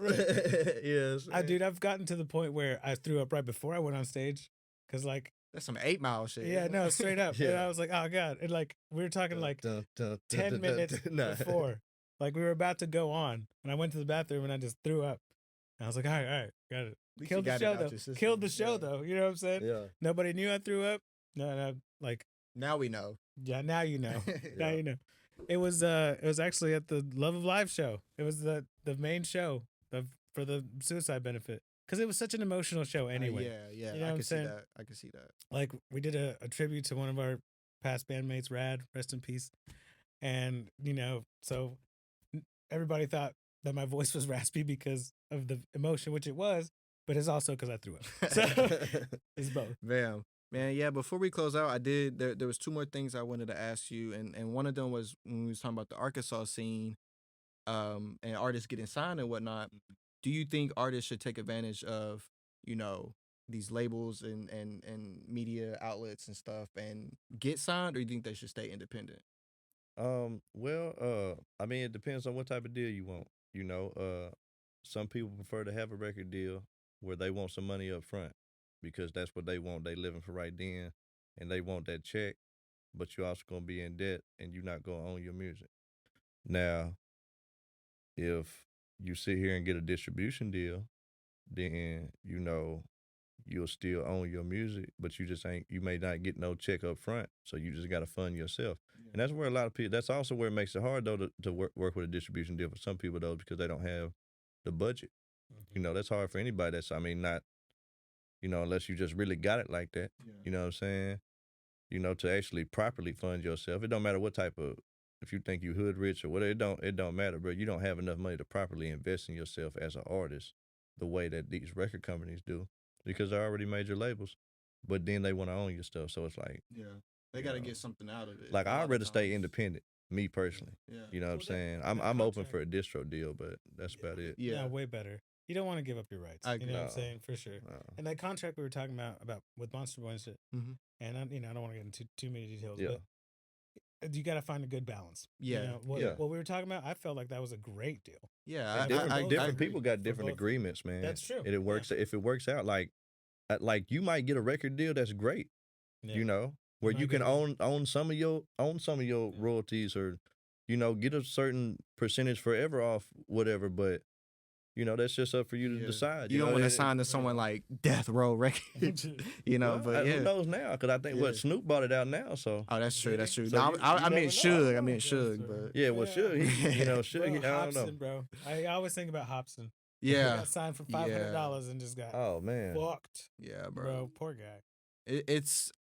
Yes. Dude, I've gotten to the point where I threw up right before I went on stage, because like, That's some 8 Mile shit. yeah, no, straight up. And I was like, oh God. And like, we were talking like 10 minutes before. Like, we were about to go on. And I went to the bathroom and I just threw up. And I was like, all right, got it. Killed the show, though. Killed the show, though. You know what I'm saying? Yeah. Nobody knew I threw up. No, like, Now we know. yeah, now you know. Now you know. It was actually at the Love of Live show. It was the main show for the suicide benefit. Because it was such an emotional show anyway. Yeah. You know I what I'm can see saying? that. I can see that. Like, we did a tribute to one of our past bandmates, Rad, rest in peace. And, you know, so everybody thought that my voice was raspy because of the emotion, which it was, but it's also because I threw up. So it's both. Man, yeah, before we close out, there was 2 more things I wanted to ask you, and one of them was when we was talking about the Arkansas scene, and artists getting signed and whatnot. Do you think artists should take advantage of, you know, these labels and media outlets and stuff and get signed, or you think they should stay independent? Well, I mean, it depends on what type of deal you want. You know, some people prefer to have a record deal where they want some money up front because that's what they want. They living for right then, and they want that check, but you're also gonna be in debt, and you're not gonna own your music. Now, if you sit here and get a distribution deal, then you know you'll still own your music, but you may not get no check up front, so you just got to fund yourself. And that's where a lot of people, that's also where it makes it hard though to work with a distribution deal for some people though, because they don't have the budget. You know, that's hard for anybody not, unless you just really got it like that, you know what I'm saying? To actually properly fund yourself. It don't matter what type of, if you think you hood rich or whatever, it don't matter, bro. You don't have enough money to properly invest in yourself as an artist the way that these record companies do, because they're already major labels, but then they want to own your stuff. So it's like, They got to get something out of it. like, I'd rather stay independent, me personally. Yeah. You know what I'm saying? I'm open for a distro deal, but that's about it. Yeah, way better. You don't want to give up your rights. I You know what I'm No. saying? For sure. No. And that contract we were talking about with Monster Boy and shit, Mhm. and I don't want to get into too many details, Yeah. but you got to find a good balance. Yeah. You know, what we were talking about, I felt like that was a great deal. Yeah, Different agree. people got different both. agreements, man. That's true. And it works. If it works out, like you might get a record deal that's great, Yeah. where might you can get own some of your royalties, or get a certain percentage forever off whatever. But that's just up for you to decide. You don't want to And- sign to someone like Death Row Records, well, but yeah. who knows now? Because I think Snoop bought it out now. So Oh, that's true. That's true. So No, you I never mean, know. Suge. I mean, Yeah, Suge, that's but right. yeah, well, Yeah. sure, I don't know. Hobson, bro. I always think about Hobson. He yeah, got signed for $500 and just got Oh man, fucked, yeah, bro. Poor guy. It's.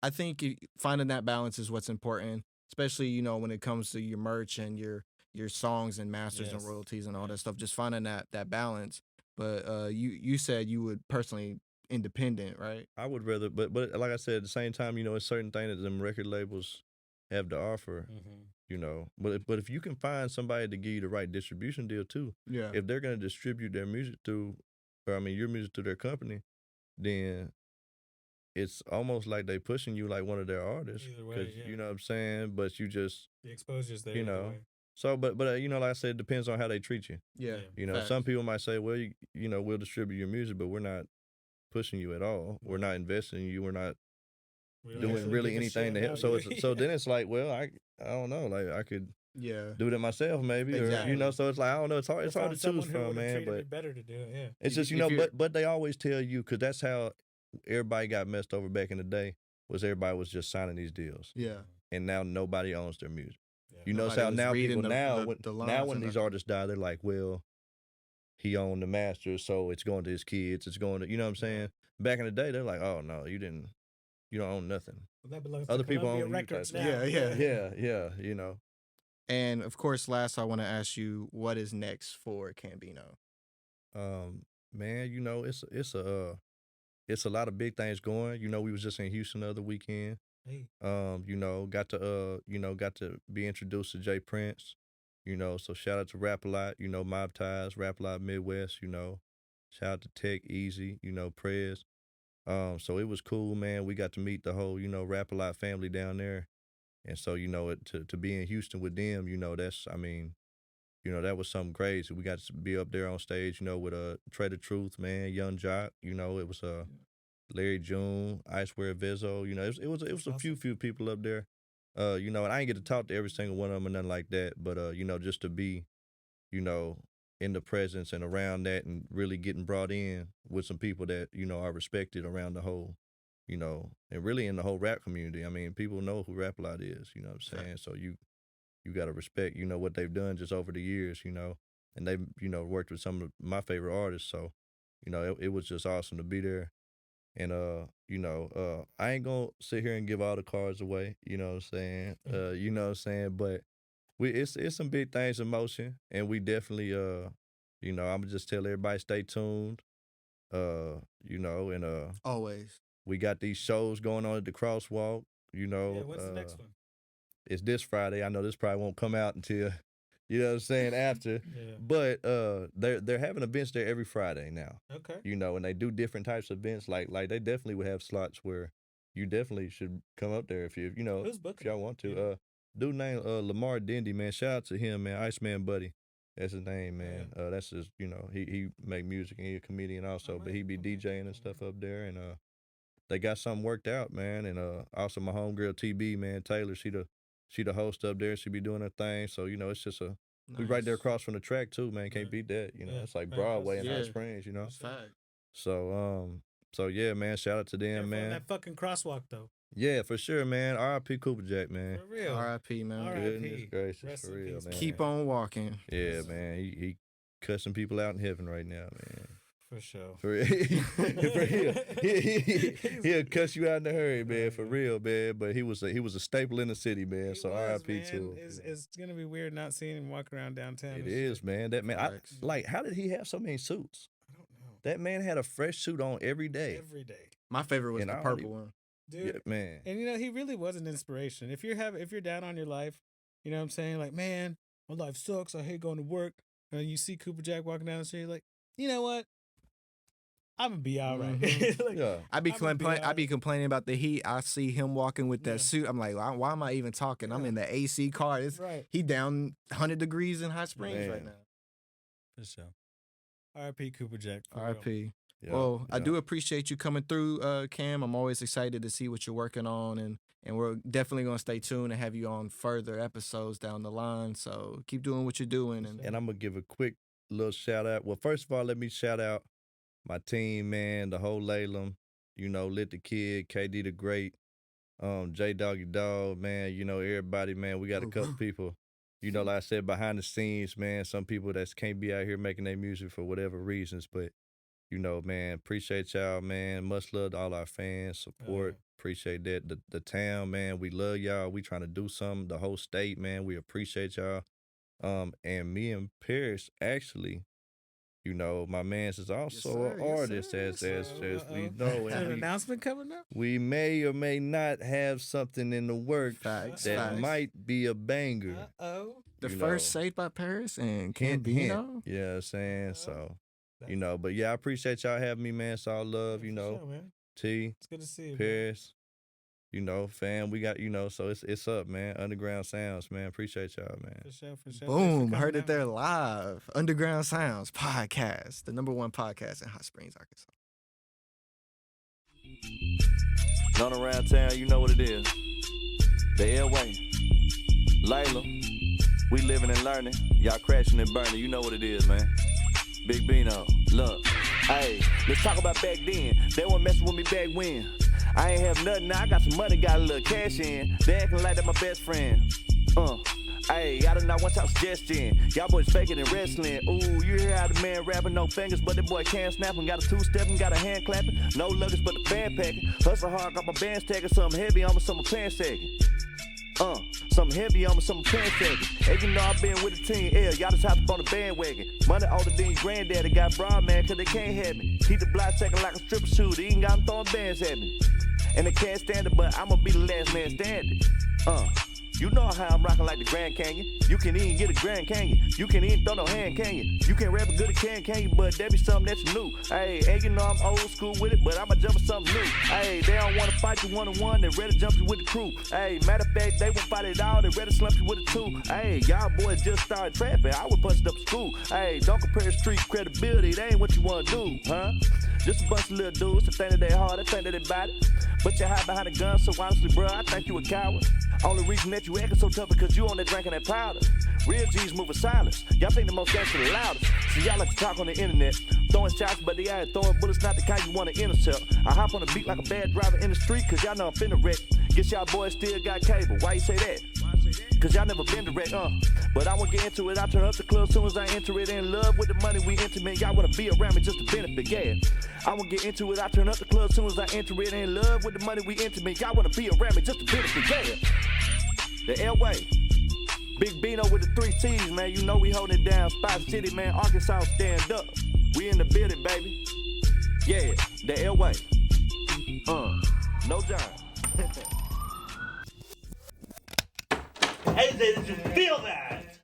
I think finding that balance is what's important, especially when it comes to your merch and your songs and masters and Yes. royalties and all that stuff. Just finding that balance. But you said you would personally independent, right? I would rather, but like I said, at the same time, it's certain things that them record labels have to offer. But if you can find somebody to give you the right distribution deal too, Yeah. if they're gonna distribute their music through, or I mean your music through their company, then it's almost like they pushing you like one of their artists. Either way, yeah. You know what I'm saying. But you just The exposure's there. You either know, way. so, but like I said, it depends on how they treat you. Yeah. Some Facts. people might say, well, we'll distribute your music, but we're not pushing you at all. We're not investing in you. We're not We don't doing actually really give a anything shit to help. about So you. so then it's like, well, I don't know, like I could Yeah. do it myself maybe, Exactly. or so it's like I don't know. It's hard. It's Or hard to find choose someone who from, would've man. treated me But better to do it. Yeah. it's just If you're- but they always tell you, because that's how everybody got messed over back in the day. Was everybody was just signing these deals, Yeah. and now nobody owns their music. Yeah. You notice Nobody how was now reading people the now lines when and these the- artists die, they're like, well, he owned the masters, so it's going to his kids. It's going to, you know what I'm saying? Back in the day, they're like, oh no, you don't own nothing. Well, that belongs Other to people Columbia own you Records type now. stuff. Yeah, And of course, last I want to ask you, what is next for Cambino? Man, it's a lot of big things going. We was just in Houston the other weekend. Hey. You know, got to be introduced to Jay Prince. You know, so shout out to Rap A Lot, you know, Mob Ties, Rap A Lot Midwest, you know. Shout out to Tech Easy, you know, Prez. So it was cool, man. We got to meet the whole, you know, Rap A Lot family down there. And so, you know, to be in Houston with them, you know, you know, that was something crazy. We got to be up there on stage, you know, with Trey the Truth, man, Young Jock, you know, it was Larry June, I Swear Vizzo, you know, it was a awesome. few people up there. You know, and I ain't get to talk to every single one of them or nothing like that, but you know, just to be, you know, in the presence and around that and really getting brought in with some people that, you know, are respected around the whole, you know, and really in the whole rap community. I mean, people know who Rap A Lot is, you know what I'm saying? So you gotta respect, you know, what they've done just over the years, you know, and they've, you know, worked with some of my favorite artists. So, you know, it was just awesome to be there. And you know, I ain't gonna sit here and give all the cards away, you know what I'm saying? You know what I'm saying? But it's some big things in motion, and we definitely you know, I'm gonna just tell everybody stay tuned. You know, and Always. we got these shows going on at the Crosswalk, you know. Yeah, what's the next one? It's this Friday. I know this probably won't come out until you know what I'm saying after. Yeah. But they're having events there every Friday now. Okay. You know, and they do different types of events. Like they definitely would have slots where you definitely should come up there if you know Who's if booking? y'all want to. Yeah. Dude named Lamar Dindy, man. Shout out to him, man. Iceman Buddy. That's his name, man. That's just, you know, he make music and he a comedian also, but he be DJing and stuff up there, and they got something worked out, man. And also my homegirl TB, man, Taylor, she the host up there. She be doing her thing. So, you know, it's just we right there across from the track too, man. Can't beat that. You know, it's like Broadway and Hot Springs, you know. That's fact. So yeah, man, shout out to them, Careful on man. that fucking crosswalk though. Yeah, for sure, man. R.I.P. Cooper Jack, man. For real. R.I.P. man. R.I.P. Goodness gracious, Rest for in real, peace, man. Keep on walking. Yeah, man. He cussing people out in heaven right now, man. For sure. For real. For real. He'll cuss you out in a hurry, man. For real, man. But he was a staple in the city, man. So R.I.P. to him. It's gonna be weird not seeing him walk around downtown. It is, man. That man, like, how did he have so many suits? I don't know. That man had a fresh suit on every day. Every day. My favorite was And the I purple only- one. Dude. Yeah, man. And you know, he really was an inspiration. If you're down on your life, you know what I'm saying? Like, man, my life sucks. I hate going to work. And you see Cooper Jack walking down the street, like, you know what? I'm gonna be all right. Like, Yeah. I be I'ma be alright. complaining about the heat. I see him walking with that Yeah. suit. I'm like, why am I even talking? I'm Yeah. in the AC car. Right. He down 100 degrees in Hot Springs right Man. now. For sure. R.I.P. Cooper Jack. for real. R.I.P. Yeah, Well, I yeah. do appreciate you coming through, Cam. I'm always excited to see what you're working on, and we're definitely going to stay tuned and have you on further episodes down the line. So keep doing what you're doing. And And I'm gonna give a quick little shout out. Well, first of all, let me shout out my team, man, the whole LALEM, you know, Lit the Kid, KD the Great, J Doggy Dog, man, you know, everybody, man. We got a couple people, you know, like I said, behind the scenes, man, some people that can't be out here making their music for whatever reasons, but you know, man, appreciate y'all, man. Much love to all our fans, support. Appreciate that. The town, man, we love y'all. We trying to do something. The whole state, man, we appreciate y'all. And me and Paris, actually, you know, my man's is also sir. an Yes, artist, sir. as Yes, sir. we know. Is there an And announcement coming up? we may or may not have something in the works Facts, that facts. might be a banger. Uh-oh. the you first know. Saved by Paris and Hint, hint. Cambino. You know what I'm saying? So, you know, but yeah, I appreciate y'all having me, man. It's all love, you For know. sure, man. T, It's good to see you. man. Paris, you know, fam, we got, you know, so it's up, man. Underground Sounds, man. Appreciate y'all, man. For sure, for sure. Thanks for Boom. coming Heard it out. there live. Underground Sounds podcast, the #1 podcast in Hot Springs, Arkansas. Known around town, you know what it is. The airway. Layla. We living and learning. Y'all crashing and burning. You know what it is, man. Big Bino. Look. Hey, let's talk about back then. They weren't messing with me back when. I ain't have nothing. Now I got some money, got a little cash in. They acting like that my best friend. Hey, I don't know what y'all suggesting. Y'all boys faking and wrestling. Ooh, you hear how the man rapping, no fingers, but that boy can't snap and got a two-stepping, got a hand clapping. No luggage, but the band packing. Hustle hard, got my bands taking. Something heavy on me, something pants taking. Something heavy on me, something pants taking. And you know I've been with the team, y'all just hopped up on the bandwagon. Money older than your granddaddy, got broad man, cause they can't have me. Keep the block taking like a stripper shooter, even got them throwing bands at me. And they can't stand it, but I'ma be the last man standing. You know how I'm rocking like the Grand Canyon. You can even get a Grand Canyon. You can even throw no hand, can you? You can rap a good can you? But that be something that you knew. Hey, and you know I'm old school with it, but I'ma jump with something new. Hey, they don't wanna fight you one-on-one, they ready to jump you with the crew. Hey, matter of fact, they won't fight it all, they ready to slump you with a two. Hey, y'all boys just started trapping, I was busting up school. Hey, don't compare street credibility, that ain't what you wanna do, huh? Just a bunch of little dudes that think that they hard, that think that they body. But you hide behind a gun, so honestly, bro, I think you a coward. Only reason that you acting so tough because you on that drinking that powder. Real G's move in silence. Y'all think the most gangster the loudest. So y'all like to talk on the internet. Throwing shots, but they ain't throwing bullets, not the kind you wanna intercept. I hop on the beat like a bad driver in the street, cause y'all know I'm finna wreck. Guess y'all boys still got cable. Why you say that? Cause y'all never been direct, But I won't get into it, I turn up the club soon as I enter it. In love with the money, we intimate. Y'all wanna be around me just to benefit, yeah. I won't get into it, I turn up the club soon as I enter it. In love with the money, we intimate. Y'all wanna be around me just to benefit, yeah. The L-Way. Big Bino with the 3 T's, man. You know we holding it down. Spot City, man. Arkansas, stand up. We in the building, baby. Yeah, the L-Way. No John. Hey, did you feel that?